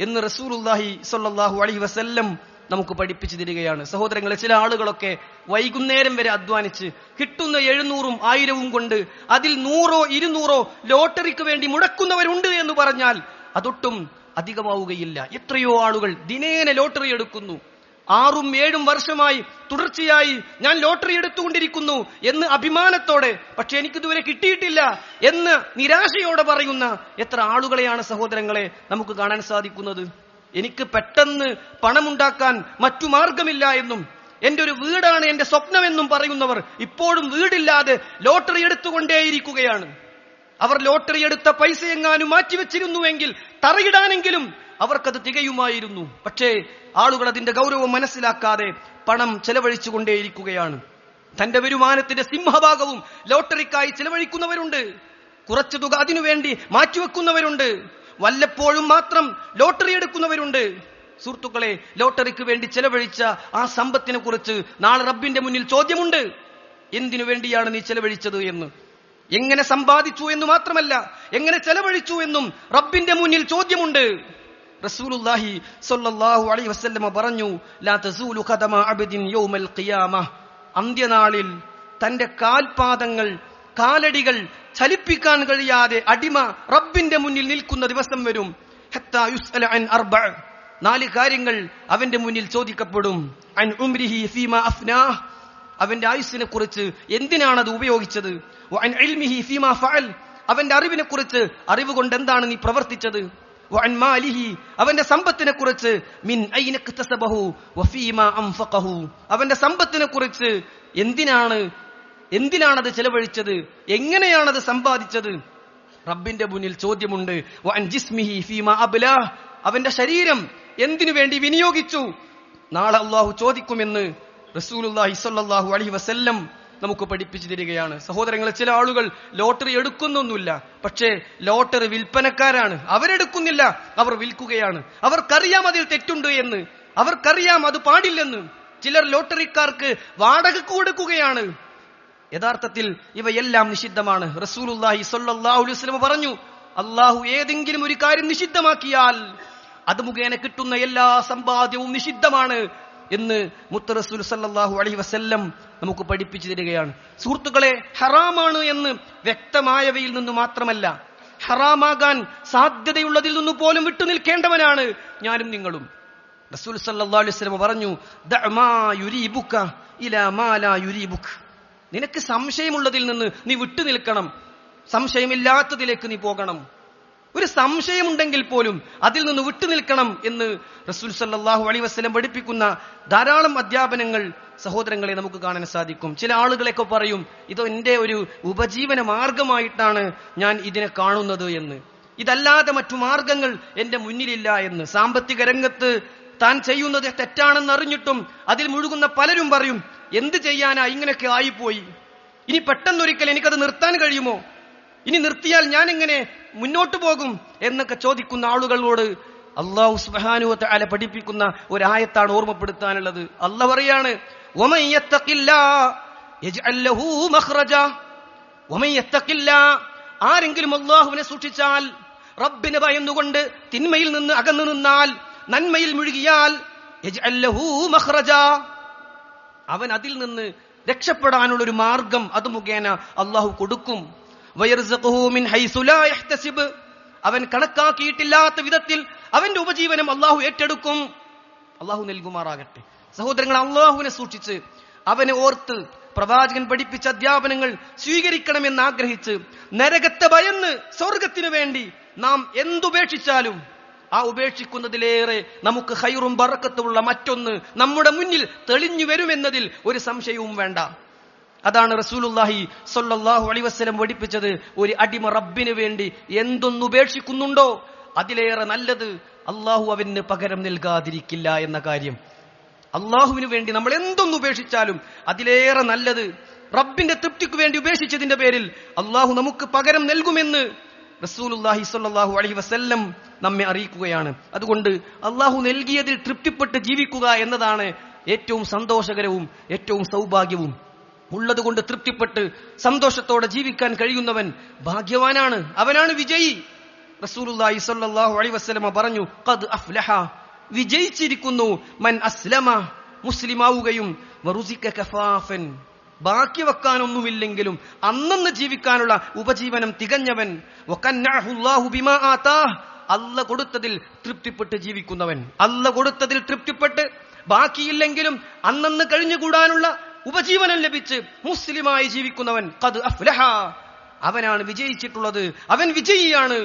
എന്ന് റസൂലുള്ളാഹി സ്വല്ലല്ലാഹു അലൈഹി വസല്ലം നമുക്ക് പഠിപ്പിച്ചു തരികയാണ്. സഹോദരങ്ങളെ, ചില ആളുകളൊക്കെ വൈകുന്നേരം വരെ അധ്വാനിച്ച് കിട്ടുന്ന 700ഉം 1000ഉം കൊണ്ട് അതിൽ 100ഓ 200ഓ ലോട്ടറിക്ക് വേണ്ടി മുടക്കുന്നവരുണ്ട് എന്ന് പറഞ്ഞാൽ അതൊട്ടും അധികമാവുകയില്ല. എത്രയോ ആളുകൾ ദിനേന ലോട്ടറി എടുക്കുന്നു. 6ഉം 7ഉം വർഷമായി തുടർച്ചയായി ഞാൻ ലോട്ടറി എടുത്തുകൊണ്ടിരിക്കുന്നു എന്ന് അഭിമാനത്തോടെ, പക്ഷെ എനിക്കിതുവരെ കിട്ടിയിട്ടില്ല എന്ന് നിരാശയോടെ പറയുന്ന എത്ര ആളുകളെയാണ് സഹോദരങ്ങളെ നമുക്ക് കാണാൻ സാധിക്കുന്നത്. എനിക്ക് പെട്ടെന്ന് പണമുണ്ടാക്കാൻ മറ്റു മാർഗമില്ല എന്നും എന്റെ ഒരു വീടാണ് എന്റെ സ്വപ്നമെന്നും പറയുന്നവർ ഇപ്പോഴും വീടില്ലാതെ ലോട്ടറി എടുത്തുകൊണ്ടേയിരിക്കുകയാണ്. അവർ ലോട്ടറി എടുത്ത പൈസ എങ്ങാനും മാറ്റിവെച്ചിരുന്നുവെങ്കിൽ തറയിടാനെങ്കിലും അവർക്കത് തികയുമായിരുന്നു. പക്ഷേ ആളുകൾ അതിന്റെ ഗൗരവം മനസ്സിലാക്കാതെ പണം ചെലവഴിച്ചുകൊണ്ടേയിരിക്കുകയാണ്. തന്റെ വരുമാനത്തിന്റെ സിംഹഭാഗവും ലോട്ടറിക്കായി ചെലവഴിക്കുന്നവരുണ്ട്. കുറച്ചു തുക അതിനുവേണ്ടി മാറ്റിവെക്കുന്നവരുണ്ട്. വല്ലപ്പോഴും മാത്രം ലോട്ടറി എടുക്കുന്നവരുണ്ട്. സുഹൃത്തുക്കളെ, ലോട്ടറിക്ക് വേണ്ടി ചെലവഴിച്ച ആ സമ്പത്തിനെ കുറിച്ച് നാളെ റബ്ബിന്റെ മുന്നിൽ ചോദ്യമുണ്ട്. എന്തിനു വേണ്ടിയാണ് നീ ചെലവഴിച്ചത് എന്ന്, എങ്ങനെ സമ്പാദിച്ചു എന്ന് മാത്രമല്ല എങ്ങനെ ചെലവഴിച്ചു എന്നും റബ്ബിന്റെ മുന്നിൽ ചോദ്യമുണ്ട്. റസൂലുള്ളാഹി സ്വല്ലല്ലാഹു അലൈഹി വസല്ലം പറഞ്ഞു, ലാ തസൂലു ഖദമ അബ്ദിൻ യൗമൽ ഖിയാമഹ, അന്ത്യനാളിൽ തന്റെ കാലടികൾ ചലിപ്പിക്കാൻ കഴിയാതെ അടിമ റബ്ബിന്റെ മുന്നിൽ നിൽക്കുന്ന ദിവസം വരും. ഹത്താ യുസ്അല അൻ അർബഅ, 4 കാര്യങ്ങൾ അവന്റെ മുന്നിൽ ചോദിക്കപ്പെടും. അൻ ഉംരിഹി ഫീമാ അഫ്നാഹ്, അവന്റെ ആയുസ്സിനെ കുറിച്ച് എന്തിനാണ് അത് ഉപയോഗിച്ചത്. വഅൻ ഇൽമിഹി ഫീമാ ഫഅൽ, അവന്റെ അറിവിനെ കുറിച്ച്, അറിവ് കൊണ്ട് എന്താണ് നീ പ്രവർത്തിച്ചത്. വഅൻ മാലിഹി, അവന്റെ സമ്പത്തിനെ കുറിച്ച്, മിൻ ഐന ഇക്തസബഹു വഫീമാ അൻഫഖഹു, അവന്റെ സമ്പത്തിനെ കുറിച്ച് എന്തിനാണത് ചെലവഴിച്ചത്, എങ്ങനെയാണത് സമ്പാദിച്ചത്. റബ്ബിന്റെ മുന്നിൽ ചോദ്യമുണ്ട്. വഅൻ ജിസ്മിഹി ഫീമാ അബ്ലാഹ്, അവന്റെ ശരീരം എന്തിനു വേണ്ടി വിനിയോഗിച്ചു, നാളെ അല്ലാഹു ചോദിക്കുമെന്ന് റസൂലുള്ളാഹി സ്വല്ലല്ലാഹു അലൈഹി വസല്ലം നമുക്ക് പഠിപ്പിച്ചു തരികയാണ്. സഹോദരങ്ങളെ, ചില ആളുകൾ ലോട്ടറി എടുക്കുന്നൊന്നുമില്ല, പക്ഷേ ലോട്ടറി വിൽപ്പനക്കാരാണ്. അവരെടുക്കുന്നില്ല, അവർ വിൽക്കുകയാണ്. അവർക്കറിയാം അതിൽ തെറ്റുണ്ട് എന്ന്, അവർക്കറിയാം അത് പാടില്ലെന്ന്. ചിലർ ലോട്ടറിക്കാർക്ക് വാടകയ്ക്ക് കൊടുക്കുകയാണ്. യഥാർത്ഥത്തിൽ ഇവയെല്ലാം നിഷിദ്ധമാണ്. റസൂലുള്ളാഹി സ്വല്ലല്ലാഹു അലൈഹി വസല്ലം പറഞ്ഞു, അല്ലാഹു ഏതെങ്കിലും ഒരു കാര്യം നിഷിദ്ധമാക്കിയാൽ അത് മുഖേന കിട്ടുന്ന എല്ലാ സമ്പാദ്യവും നിഷിദ്ധമാണ് എന്ന് മുത്ത് റസൂൽ സല്ലല്ലാഹു അലൈഹി വസല്ലം നമുക്ക് പഠിപ്പിച്ചു തരികയാണ്. സുഹൃത്തുക്കളെ, ഹറാമാണ് എന്ന് വ്യക്തമായവയിൽ നിന്ന് മാത്രമല്ല, ഹറാമാകാൻ സാധ്യതയുള്ളതിൽ നിന്ന് പോലും വിട്ടുനിൽക്കേണ്ടവനാണ് ഞാനും നിങ്ങളും. റസൂൽ സല്ലല്ലാഹു അലൈഹി വസല്ലം പറഞ്ഞു, ദഅ മാ യുരീബുക ഇലാ മാ ലാ യുരീബുക, നിനക്ക് സംശയമുള്ളതിൽ നിന്ന് നീ വിട്ടുനിൽക്കണം, സംശയമില്ലാത്തതിലേക്ക് നീ പോകണം. ഒരു സംശയമുണ്ടെങ്കിൽ പോലും അതിൽ നിന്ന് വിട്ടുനിൽക്കണം എന്ന് റസൂൽ സല്ലല്ലാഹു അലൈഹി വസല്ലം പഠിപ്പിക്കുന്ന ധാരാളം അധ്യാപനങ്ങൾ സഹോദരങ്ങളെ നമുക്ക് കാണാൻ സാധിക്കും. ചില ആളുകളൊക്കെ പറയും, ഇത് എന്റെ ഒരു ഉപജീവന മാർഗമായിട്ടാണ് ഞാൻ ഇതിനെ കാണുന്നത് എന്ന്, ഇതല്ലാതെ മറ്റു മാർഗങ്ങൾ എന്റെ മുന്നിലില്ല എന്ന്. സാമ്പത്തിക രംഗത്ത് താൻ ചെയ്യുന്നത് തെറ്റാണെന്ന് അറിഞ്ഞിട്ടും അതിൽ മുഴുകുന്ന പലരും പറയും, എന്ത് ചെയ്യാനാ, ഇങ്ങനെയൊക്കെ ആയിപ്പോയി, ഇനി പെട്ടെന്നൊരിക്കൽ എനിക്കത് നിർത്താൻ കഴിയുമോ, ഇനി നിർത്തിയാൽ ഞാൻ എങ്ങനെ മുന്നോട്ട് പോകും എന്നൊക്കെ ചോദിക്കുന്ന ആളുകളോട് അല്ലാഹു സുബ്ഹാനഹു വ തആല പഠിപ്പിക്കുന്ന ഒരു ആയത്താണ് ഓർമ്മപ്പെടുത്താനുള്ളത്. അല്ലാഹു പറയാണ്, വമൻ യത്തഖില്ലാഹ യജ്അൽ ലഹു മഖ്റജ, വമൻ യത്തഖില്ലാഹ, ആരെങ്കിലും അല്ലാഹുവിനെ സൂക്ഷിച്ചാൽ, റബ്ബിനെ ഭയന്നുകൊണ്ട് തിന്മയിൽ നിന്ന് അകന്നു നിന്നാൽ, നന്മയിൽ മുഴുകിയാൽ, യജ്അൽ ലഹു മഖ്റജ, അവൻ അതിൽ നിന്ന് രക്ഷപ്പെടാനുള്ളൊരു മാർഗം അത് മുഖേന അല്ലാഹു കൊടുക്കും. വയർസുഖുഹു മിൻ ഹൈസു ലാ യഹ്തസിബ്, അവൻ കണക്കാക്കിയിട്ടില്ലാത്ത വിധത്തിൽ അവന്റെ ഉപജീവനം അല്ലാഹു ഏറ്റെടുക്കും. അല്ലാഹു നൽകുമാറാകട്ടെ. സഹോദരങ്ങൾ, അല്ലാഹുവിനെ സൂക്ഷിച്ച് അവനെ ഓർത്ത് പ്രവാചകൻ പഠിപ്പിച്ച അധ്യാപനങ്ങൾ സ്വീകരിക്കണമെന്ന് ആഗ്രഹിച്ച് നരകത്തെ ഭയന്ന് സ്വർഗത്തിനു വേണ്ടി നാം എന്തുപേക്ഷിച്ചാലും ആ ഉപേക്ഷിക്കുന്നതിലേറെ നമുക്ക് ഖൈറും ബറക്കത്തുമുള്ള മറ്റൊന്ന് നമ്മുടെ മുന്നിൽ തെളിഞ്ഞു വരുമെന്നതിൽ ഒരു സംശയവും വേണ്ട. അതാണ് റസൂലുള്ളാഹി സ്വല്ലല്ലാഹു അലൈഹി വസല്ലം പഠിപ്പിച്ചത്. ഒരു അടിമ റബ്ബിന് വേണ്ടി എന്തൊന്നുപേക്ഷിക്കുന്നുണ്ടോ അതിലേറെ നല്ലത് അള്ളാഹു അവന് പകരം നൽകാതിരിക്കില്ല എന്ന കാര്യം. അള്ളാഹുവിന് വേണ്ടി നമ്മൾ എന്തൊന്നുപേക്ഷിച്ചാലും അതിലേറെ നല്ലത് റബ്ബിന്റെ തൃപ്തിക്ക് വേണ്ടി ഉപേക്ഷിച്ചതിന്റെ പേരിൽ അള്ളാഹു നമുക്ക് പകരം നൽകുമെന്ന് റസൂലുള്ളാഹി സ്വല്ലല്ലാഹു അലൈഹി വസല്ലം നമ്മെ അറിയിക്കുകയാണ്. അതുകൊണ്ട് അള്ളാഹു നൽകിയതിൽ തൃപ്തിപ്പെട്ട് ജീവിക്കുക എന്നതാണ് ഏറ്റവും സന്തോഷകരവും ഏറ്റവും സൗഭാഗ്യവും. ഉള്ളത് കൊണ്ട് തൃപ്തിപ്പെട്ട് സന്തോഷത്തോടെ ജീവിക്കാൻ കഴിയുന്നവൻ ഭാഗ്യവാനാണ്, അവനാണ് വിജയി. റസൂലുള്ളാഹി സ്വല്ലല്ലാഹു അലൈഹി വസല്ലം പറഞ്ഞു, ഖദ് അഫ്ലഹ, വിജയിച്ചിരിക്കുന്നു മൻ അസ്ലമ, മുസ്ലിമാവുകയും വറുസിക കഫാഫൻ, ബാക്കി വെക്കാനൊന്നുമില്ലെങ്കിലും അന്നന്ന് ജീവിക്കാനുള്ള ഉപജീവനം തികഞ്ഞവൻ, വകന്നഅഹുല്ലാഹു ബിമാ ആതാഹ്, അല്ല കൊടുത്തതിൽ തൃപ്തിപ്പെട്ട് ജീവിക്കുന്നവൻ. അല്ല കൊടുത്തതിൽ തൃപ്തിപ്പെട്ട് ബാക്കിയില്ലെങ്കിലും അന്നന്ന് കഴിഞ്ഞുകൂടാനുള്ള ഉപജീവനം ലഭിച്ച് മുസ്ലിമായി ജീവിക്കുന്നവൻ ഖദ് അഫ്ലഹ, അവനാണ് വിജയിച്ചിട്ടുള്ളത്, അവൻ വിജയിയാണ്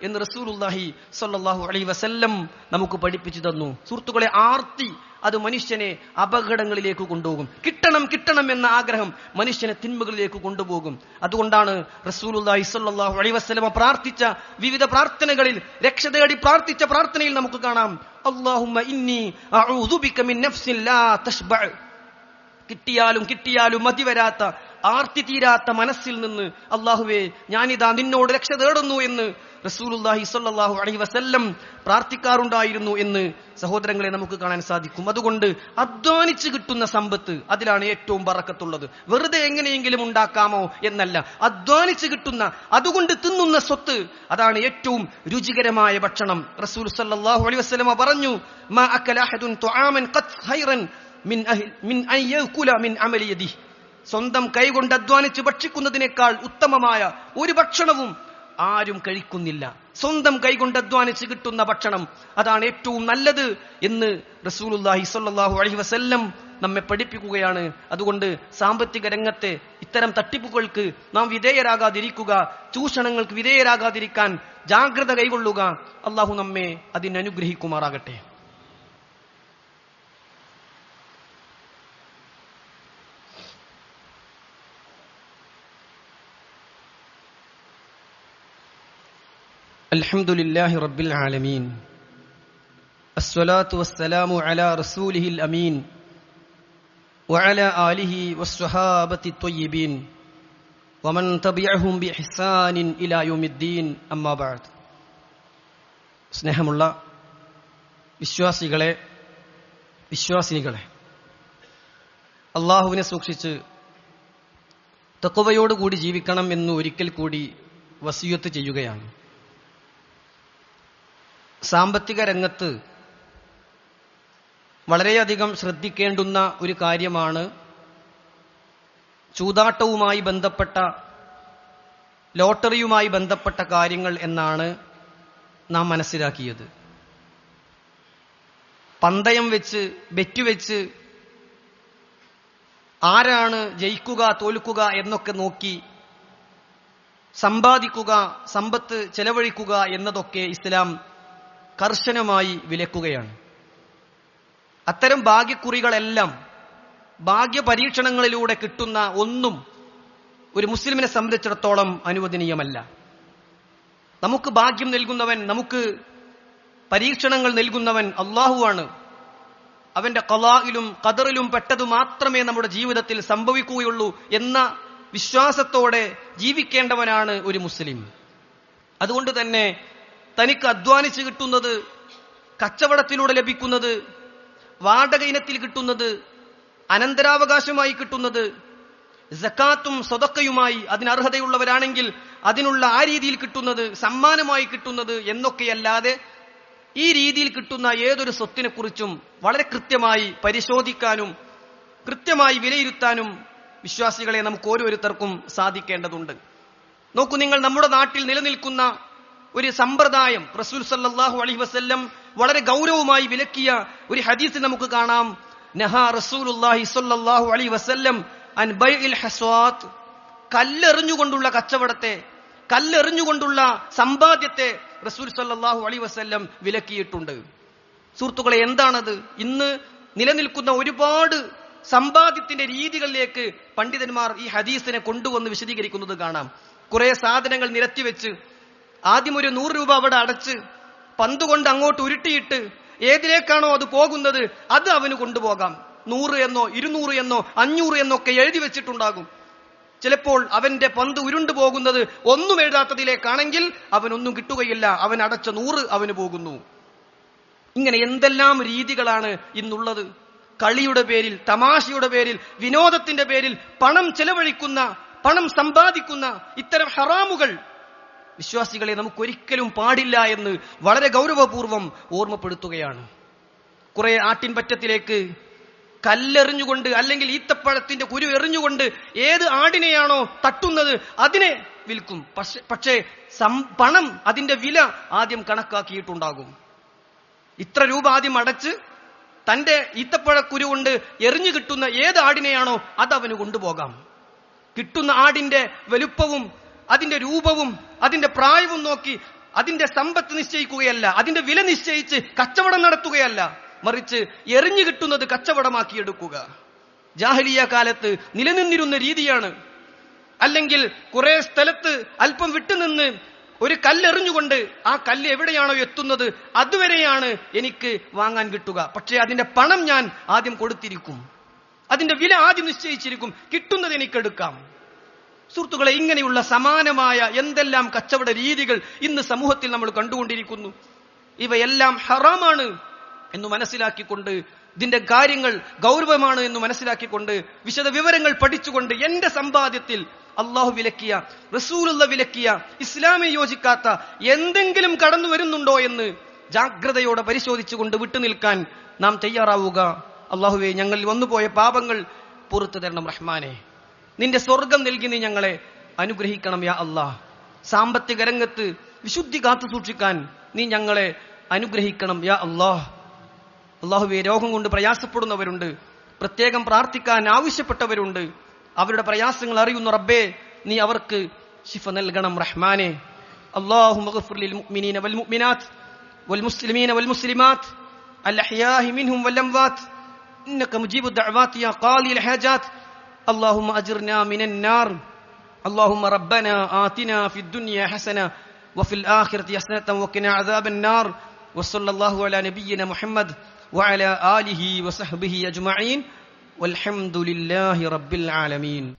എന്ന് റസൂലുള്ളാഹി സ്വല്ലല്ലാഹു അലൈഹി വസല്ലം നമുക്ക് പഠിപ്പിച്ചു തന്നു. സുഹൃത്തുക്കളെ, ആർത്തി അത് മനുഷ്യനെ അപകടങ്ങളിലേക്ക് കൊണ്ടുപോകും. കിട്ടണം കിട്ടണം എന്ന ആഗ്രഹം മനുഷ്യനെ തിന്മകളിലേക്ക് കൊണ്ടുപോകും. അതുകൊണ്ടാണ് റസൂലുള്ളാഹി സ്വല്ലല്ലാഹു അലൈഹി വസല്ലം പ്രാർത്ഥിച്ച വിവിധ പ്രാർത്ഥനകളിൽ, രക്ഷ തേടി പ്രാർത്ഥിച്ച പ്രാർത്ഥനയിൽ നമുക്ക് കാണാം, അല്ലാഹുമ്മ ഇന്നി അഊദു ബിക മിൻ നഫ്സിൻ ലാ തശ്ബഅ, കിട്ടിയാലും കിട്ടിയാലും മതിവരാത്ത, ആർത്തി തീരാത്ത മനസ്സിൽ നിന്ന് അല്ലാഹുവേ ഞാനിതാ നിന്നോട് രക്ഷ തേടുന്നു എന്ന് റസൂലുള്ളാഹി സ്വല്ലല്ലാഹു അലൈഹി വസല്ലം പ്രാർത്ഥിക്കാറുണ്ടായിരുന്നു എന്ന് സഹോദരങ്ങളെ നമുക്ക് കാണാൻ സാധിക്കും. അതുകൊണ്ട് അധ്വാനിച്ച് കിട്ടുന്ന സമ്പത്ത് അതിലാണ് ഏറ്റവും ബറക്കത്തുള്ളത്. വെറുതെ എങ്ങനെയെങ്കിലും ഉണ്ടാക്കാമോ എന്നല്ല, അധ്വാനിച്ച് കിട്ടുന്ന, അതുകൊണ്ട് തിന്നുന്ന സ്വത്ത് അതാണ് ഏറ്റവും രുചികരമായ ഭക്ഷണം. റസൂൽ സ്വല്ലല്ലാഹു അലൈഹി വസല്ലം പറഞ്ഞു, മാ അകല അഹദുൻ തുആമൻ ഖത് ഖൈറൻ മിൻ അൻ യഅകുല മിൻ അമലി യദിഹി, സ്വന്തം കൈകൊണ്ട് അധ്വാനിച്ച് ഭക്ഷിക്കുന്നതിനേക്കാൾ ഉത്തമമായ ഒരു ഭക്ഷണവും ആരും കഴിക്കുന്നില്ല. സ്വന്തം കൈകൊണ്ട് അധ്വാനിച്ച് കിട്ടുന്ന ഭക്ഷണം അതാണ് ഏറ്റവും നല്ലത് എന്ന് റസൂലുള്ളാഹി സ്വല്ലല്ലാഹു അലൈഹി വസല്ലം നമ്മെ പഠിപ്പിക്കുകയാണ്. അതുകൊണ്ട് സാമ്പത്തിക രംഗത്തെ ഇത്തരം തട്ടിപ്പുകൾക്ക് നാം വിധേയരാകാതിരിക്കുക, ചൂഷണങ്ങൾക്ക് വിധേയരാകാതിരിക്കാൻ ജാഗ്രത കൈകൊള്ളുക. അല്ലാഹു നമ്മെ അതിനനുഗ്രഹിക്കുമാറാകട്ടെ. അൽഹംദുലില്ലാഹി റബ്ബിൽ ആലമീൻ അസ്സലാത്തു വസ്സലാമു അലാ റസൂലിഹിൽ അമീൻ വഅലാ ആലിഹി വസ്സഹാബത്തി ത്വയ്യിബീൻ വമൻ തബിഅഹും ബിഇഹ്സാനിൻ ഇലാ യൗമിദ്ദീൻ അമ്മാ ബഅദ്. സ്നേഹമുള്ള വിശ്വാസിനികളെ, അല്ലാഹുവിനെ സൂക്ഷിച്ച് തഖ്വയോടുകൂടി ജീവിക്കണം എന്ന് ഒരിക്കൽ കൂടി വസിയത്ത് ചെയ്യുകയാണ്. സാമ്പത്തിക രംഗത്ത് വളരെയധികം ശ്രദ്ധിക്കേണ്ടുന്ന ഒരു കാര്യമാണ് ചൂതാട്ടവുമായി ബന്ധപ്പെട്ട, ലോട്ടറിയുമായി ബന്ധപ്പെട്ട കാര്യങ്ങൾ എന്നാണ് നാം മനസ്സിലാക്കിയത്. പന്തയം വെച്ച്, ബെറ്റ് വെച്ച് ആരാണ് ജയിക്കുക തോൽക്കുക എന്നൊക്കെ നോക്കി സമ്പാദിക്കുക, സമ്പത്ത് ചെലവഴിക്കുക എന്നതൊക്കെ ഇസ്ലാം കർശനമായി വിലക്കുകയാണ്. അത്തരം ഭാഗ്യക്കുറികളെല്ലാം, ഭാഗ്യപരീക്ഷണങ്ങളിലൂടെ കിട്ടുന്ന ഒന്നും ഒരു മുസ്ലിമിനെ സംബന്ധിച്ചിടത്തോളം അനുവദനീയമല്ല. നമുക്ക് ഭാഗ്യം നൽകുന്നവൻ, നമുക്ക് പരീക്ഷണങ്ങൾ നൽകുന്നവൻ അല്ലാഹുവാണ്. അവന്റെ ഖളായിലും ഖദറിലും പെട്ടതു മാത്രമേ നമ്മുടെ ജീവിതത്തിൽ സംഭവിക്കുകയുള്ളൂ എന്ന വിശ്വാസത്തോടെ ജീവിക്കേണ്ടവനാണ് ഒരു മുസ്ലിം. അതുകൊണ്ട് തന്നെ തനിക്ക് അധ്വാനിച്ച് കിട്ടുന്നത്, കച്ചവടത്തിലൂടെ ലഭിക്കുന്നത്, വാടക ഇനത്തിൽ കിട്ടുന്നത്, അനന്തരാവകാശമായി കിട്ടുന്നത്, സക്കാത്തും സ്വതക്കയുമായി അതിനർഹതയുള്ളവരാണെങ്കിൽ അതിനുള്ള ആ രീതിയിൽ കിട്ടുന്നത്, സമ്മാനമായി കിട്ടുന്നത് എന്നൊക്കെയല്ലാതെ ഈ രീതിയിൽ കിട്ടുന്ന ഏതൊരു സ്വത്തിനെ കുറിച്ചും വളരെ കൃത്യമായി പരിശോധിക്കാനും കൃത്യമായി വിലയിരുത്താനും വിശ്വാസികളെ നമുക്ക് ഓരോരുത്തർക്കും സാധിക്കേണ്ടതുണ്ട്. നോക്കൂ, നിങ്ങൾ നമ്മുടെ നാട്ടിൽ നിലനിൽക്കുന്ന ഒരു സമ്പ്രദായം, റസൂൽ സല്ലല്ലാഹു അലൈഹി വസല്ലം വളരെ ഗൗരവമായി വിലക്കിയ ഒരു ഹദീസ് നമുക്ക് കാണാം. നഹാ റസൂലുള്ളാഹി സ്വല്ലല്ലാഹു അലൈഹി വസല്ലം അൻ ബൈഇൽ ഹസ്വാത്ത്. കല്ലെറിഞ്ഞുകൊണ്ടുള്ള കച്ചവടത്തെ, കല്ലെറിഞ്ഞുകൊണ്ടുള്ള സമ്പാദ്യത്തെ റസൂൽ സല്ലല്ലാഹു അലൈഹി വസല്ലം വിലക്കിയിട്ടുണ്ട്. സുഹൃത്തുക്കളെ, എന്താണത്? ഇന്ന് നിലനിൽക്കുന്ന ഒരുപാട് സമ്പാദ്യത്തിന്റെ രീതികളിലേക്ക് പണ്ഡിതന്മാർ ഈ ഹദീസിനെ കൊണ്ടുവന്ന് വിശദീകരിക്കുന്നത് കാണാം. കുറെ സാധനങ്ങൾ നിരത്തിവെച്ച് ആദ്യം ഒരു 100 രൂപ അവിടെ അടച്ച് പന്തുകൊണ്ട് അങ്ങോട്ട് ഉരുട്ടിയിട്ട് ഏതിലേക്കാണോ അത് പോകുന്നത് അത് അവന് കൊണ്ടുപോകാം. 100 എന്നോ 200 എന്നോ 500 എന്നൊക്കെ എഴുതി വെച്ചിട്ടുണ്ടാകും. ചിലപ്പോൾ അവന്റെ പന്ത് ഉരുണ്ടു പോകുന്നത് ഒന്നും എഴുതാത്തതിലേക്കാണെങ്കിൽ അവനൊന്നും കിട്ടുകയില്ല. അവൻ അടച്ച 100 അവന് പോകുന്നു. ഇങ്ങനെ എന്തെല്ലാം രീതികളാണ് ഇന്നുള്ളത്. കളിയുടെ പേരിൽ, തമാശയുടെ പേരിൽ, വിനോദത്തിന്റെ പേരിൽ പണം ചെലവഴിക്കുന്ന, പണം സമ്പാദിക്കുന്ന ഇത്തരം ഹറാമുകൾ വിശ്വാസികളെ നമുക്കൊരിക്കലും പാടില്ല എന്ന് വളരെ ഗൗരവപൂർവം ഓർമ്മപ്പെടുത്തുകയാണ്. കുറെ ആട്ടിൻപറ്റത്തിലേക്ക് കല്ലെറിഞ്ഞുകൊണ്ട് അല്ലെങ്കിൽ ഈത്തപ്പഴത്തിന്റെ കുരു എറിഞ്ഞുകൊണ്ട് ഏത് ആടിനെയാണോ തട്ടുന്നത് അതിനെ വിൽക്കും. പക്ഷേ പണം, അതിന്റെ വില ആദ്യം കണക്കാക്കിയിട്ടുണ്ടാകും. ഇത്ര രൂപ ആദ്യം അടച്ച് തന്റെ ഈത്തപ്പഴക്കുരു കൊണ്ട് എറിഞ്ഞു കിട്ടുന്ന ഏത് ആടിനെയാണോ അത് അവന് കൊണ്ടുപോകാം. കിട്ടുന്ന ആടിന്റെ വലുപ്പവും അതിന്റെ രൂപവും അതിന്റെ പ്രായവും നോക്കി അതിന്റെ സമ്പത്ത് നിശ്ചയിക്കുകയല്ല, അതിന്റെ വില നിശ്ചയിച്ച് കച്ചവടം നടത്തുകയല്ല, മറിച്ച് എറിഞ്ഞു കിട്ടുന്നത് കച്ചവടമാക്കിയെടുക്കുക. ജാഹിലിയ കാലത്ത് നിലനിന്നിരുന്ന രീതിയാണ്. അല്ലെങ്കിൽ കുറെ സ്ഥലത്ത് അല്പം വിട്ടുനിന്ന് ഒരു കല്ലെറിഞ്ഞുകൊണ്ട് ആ കല്ല് എവിടെയാണോ എത്തുന്നത് അതുവരെയാണ് എനിക്ക് വാങ്ങാൻ കിട്ടുക. പക്ഷേ അതിന്റെ പണം ഞാൻ ആദ്യം കൊടുത്തിരിക്കും, അതിന്റെ വില ആദ്യം നിശ്ചയിച്ചിരിക്കും, കിട്ടുന്നത് എനിക്കെടുക്കാം. സുഹൃത്തുക്കളെ, ഇങ്ങനെയുള്ള സമാനമായ എന്തെല്ലാം കച്ചവട രീതികൾ ഇന്ന് സമൂഹത്തിൽ നമ്മൾ കണ്ടുകൊണ്ടിരിക്കുന്നു. ഇവയെല്ലാം ഹറാമാണ് എന്ന് മനസ്സിലാക്കിക്കൊണ്ട്, ഇതിന്റെ കാര്യങ്ങൾ ഗൗരവമാണ് എന്ന് മനസ്സിലാക്കിക്കൊണ്ട്, വിശദ വിവരങ്ങൾ പഠിച്ചുകൊണ്ട് എന്റെ സമ്പാദ്യത്തിൽ അള്ളാഹു വിലക്കിയ, റസൂലുള്ള വിലക്കിയ, ഇസ്ലാമിൽ യോജിക്കാത്ത എന്തെങ്കിലും കടന്നു വരുന്നുണ്ടോ എന്ന് ജാഗ്രതയോടെ പരിശോധിച്ചുകൊണ്ട് വിട്ടുനിൽക്കാൻ നാം തയ്യാറാവുക. അള്ളാഹുവേ, ഞങ്ങളിൽ വന്നുപോയ പാപങ്ങൾ പുറത്തു തരണം റഹ്മാനെ. നിന്റെ സ്വർഗം നൽകി നീ ഞങ്ങളെ അനുഗ്രഹിക്കണം യാ അല്ലാഹ്. സാമ്പത്തിക രംഗത്ത് വിശുദ്ധി കാത്തു സൂക്ഷിക്കാൻ നീ ഞങ്ങളെ അനുഗ്രഹിക്കണം യാ അല്ലാഹ്. അള്ളാഹുവേ, രോഗം കൊണ്ട് പ്രയാസപ്പെടുന്നവരുണ്ട്, പ്രത്യേകം പ്രാർത്ഥിക്കാൻ ആവശ്യപ്പെട്ടവരുണ്ട്. അവരുടെ പ്രയാസങ്ങൾ അറിയുന്ന റബ്ബേ, നീ അവർക്ക് ശിഫ നൽകണം റഹ്മാനെ. അല്ലാഹുമ്മ ഗ്ഫിർ ലിൽ മുഅ്മിനീന വൽ മുഅ്മിനാത്ത് വൽ മുസ്ലിമീന വൽ മുസ്ലിമാത്ത് അൽ അഹ്യാഇ മിൻഹും വൽ അംവാത്ത് ഇന്നക മുജീബു ദഅവാതി യാ ഖാലിൽ ഹജാത്ത്. اللهم أجرنا من النار. اللهم ربنا آتنا في الدنيا حسنة വഫിൽ ആഖിറതി ഹസനതൻ വഖിനാ അദാബന്നാർ വസല്ലല്ലാഹു അലാ നബിയ്യിനാ മുഹമ്മദ് വഅലാ ആലിഹി വസഹ്ബിഹി അജ്മഈൻ വൽഹംദുലില്ലാഹി റബ്ബിൽ ആലമീൻ.